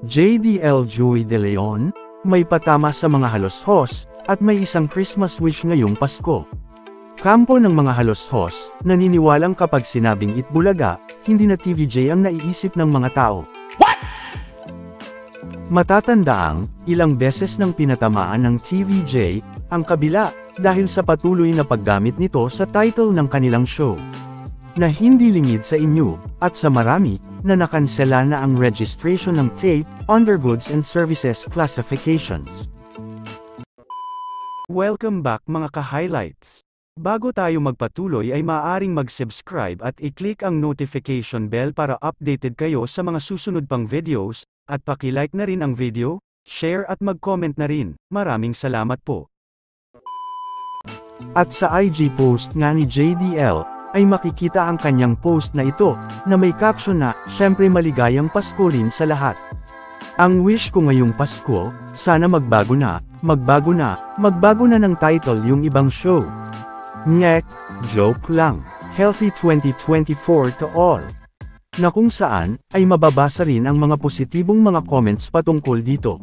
JDL Joey De Leon, may patama sa mga halos-hos, at may isang Christmas wish ngayong Pasko. Kampo ng mga halos-hos, naniniwalang kapag sinabing Itbulaga, hindi na TVJ ang naiisip ng mga tao. What? Matatandaang, ilang beses nang pinatamaan ng TVJ, ang kabila, dahil sa patuloy na paggamit nito sa title ng kanilang show. Na hindi lingid sa inyo, at sa marami, na nakansela na ang registration ng tape, under Goods and Services Classifications. Welcome back mga ka-highlights! Bago tayo magpatuloy ay maaaring mag-subscribe at i-click ang notification bell para updated kayo sa mga susunod pang videos, at paki-like na rin ang video, share at mag-comment na rin. Maraming salamat po! At sa IG post nga ni JDL, ay makikita ang kanyang post na ito, na may caption na, "Syempre maligayang Pasko rin sa lahat. Ang wish ko ngayong Pasko, sana magbago na ng title yung ibang show. Nyek, joke lang. Healthy 2024 to all." Na kung saan, ay mababasa rin ang mga positibong mga comments patungkol dito.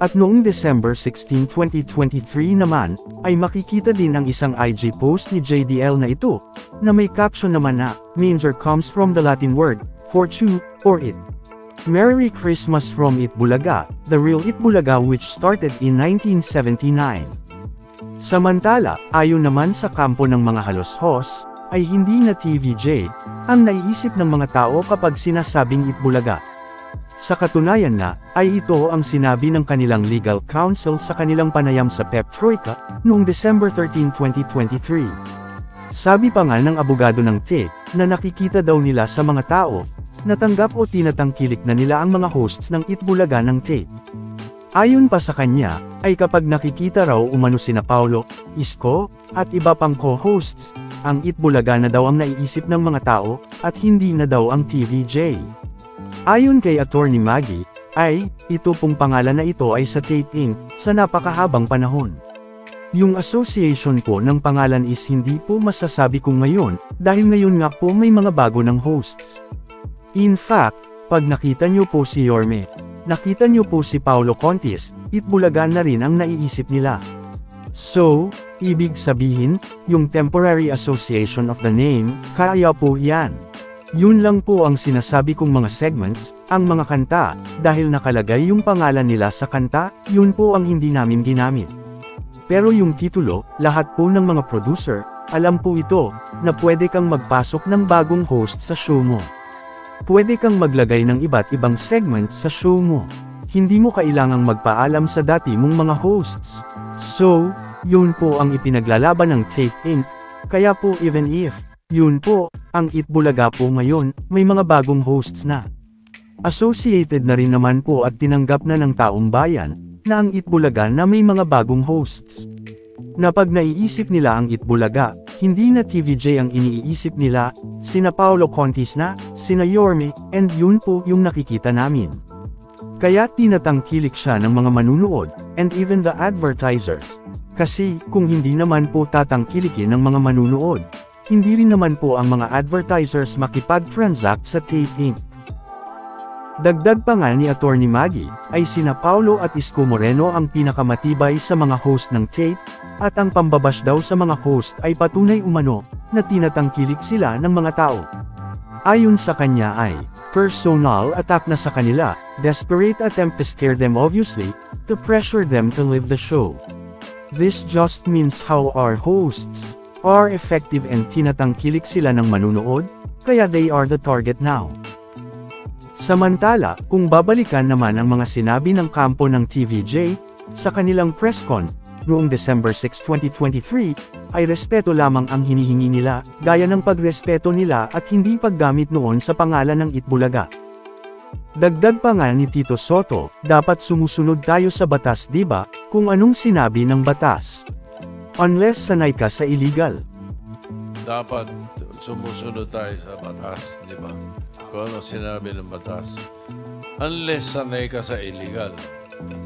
At noong December 16, 2023 naman, ay makikita din ang isang IG post ni JDL na ito, na may caption naman na, "Manger comes from the Latin word, for two, or it. Merry Christmas from Itbulaga, the real Itbulaga which started in 1979. Samantala, ayon naman sa kampo ng mga halos-hos, ay hindi na TVJ, ang naiisip ng mga tao kapag sinasabing Itbulaga. Sa katunayan nga, ay ito ang sinabi ng kanilang legal counsel sa kanilang panayam sa Pep Troika, noong December 13, 2023. Sabi pa nga ng abogado ng tape, na nakikita daw nila sa mga tao, natanggap o tinatangkilik na nila ang mga hosts ng Itbulaga ng tape. Ayon pa sa kanya, ay kapag nakikita raw umano sina Paulo, Isko, at iba pang co-hosts, ang Itbulaga na daw ang naiisip ng mga tao, at hindi na daw ang TVJ. Ayon kay Attorney Maggie, ay, ito pong pangalan na ito ay sa Tape Inc., sa napakahabang panahon. Yung association po ng pangalan is hindi po masasabi kong ngayon, dahil ngayon nga po may mga bago ng hosts. In fact, pag nakita nyo po si Yorme, nakita nyo po si Paulo Contis, Itbulaga na rin ang naiisip nila. So, ibig sabihin, yung temporary association of the name, kaya po yan. Yun lang po ang sinasabi kong mga segments, ang mga kanta, dahil nakalagay yung pangalan nila sa kanta, yun po ang hindi namin ginamit. Pero yung titulo, lahat po ng mga producer, alam po ito, na pwede kang magpasok ng bagong host sa show mo. Pwede kang maglagay ng iba't ibang segments sa show mo. Hindi mo kailangang magpaalam sa dati mong mga hosts. So, yun po ang ipinaglalaban ng Tape Inc., kaya po even if, yun po, ang Itbulaga po ngayon, may mga bagong hosts na. Associated na rin naman po at tinanggap na ng taong bayan, na ang Itbulaga na may mga bagong hosts. Na pag naiisip nila ang Itbulaga, hindi na TVJ ang iniisip nila, sina Paulo Contis na, sina Yorme, and yun po yung nakikita namin. Kaya tinatangkilik siya ng mga manunood, and even the advertisers. Kasi, kung hindi naman po tatangkilikin ng mga manunood, hindi rin naman po ang mga advertisers makipag-transact sa Tape Inc. Dagdag pa nga ni Attorney Maggie, ay sina Paulo at Isko Moreno ang pinakamatibay sa mga host ng tape, at ang pambabash daw sa mga host ay patunay umano, na tinatangkilik sila ng mga tao. Ayon sa kanya ay, personal attack na sa kanila, desperate attempt to scare them obviously, to pressure them to leave the show. This just means how our hosts are effective and tinatangkilik sila ng manunood, kaya they are the target now. Samantala, kung babalikan naman ang mga sinabi ng kampo ng TVJ, sa kanilang press con, noong December 6, 2023, ay respeto lamang ang hinihingi nila, gaya ng pagrespeto nila at hindi paggamit noon sa pangalan ng Itbulaga. Dagdag pa nga ni Tito Soto, dapat sumusunod tayo sa batas diba, kung anong sinabi ng batas. Unless sanay ka sa illegal. Dapat sumusunod tayo sa batas, di ba? Kung ano sinabi ng batas. Unless sanay ka sa illegal.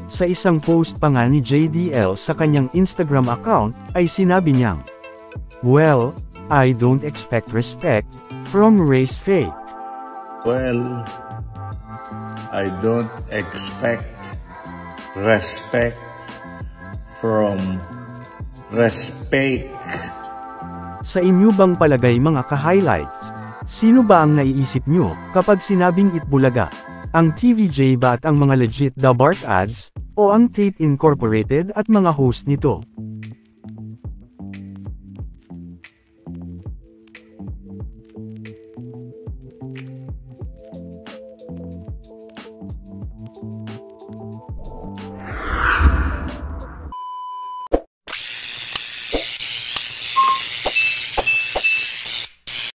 Sa isang post pa nga ni JDL sa kanyang Instagram account, ay sinabi niyang, Well, I don't expect respect from race fake. Well, I don't expect respect from respect. Sa inyo bang palagay mga ka-highlights? Sino ba ang naiisip nyo kapag sinabing Itbulaga? Ang TVJ ba at ang mga legit The Bart ads? O ang Tape Incorporated at mga host nito?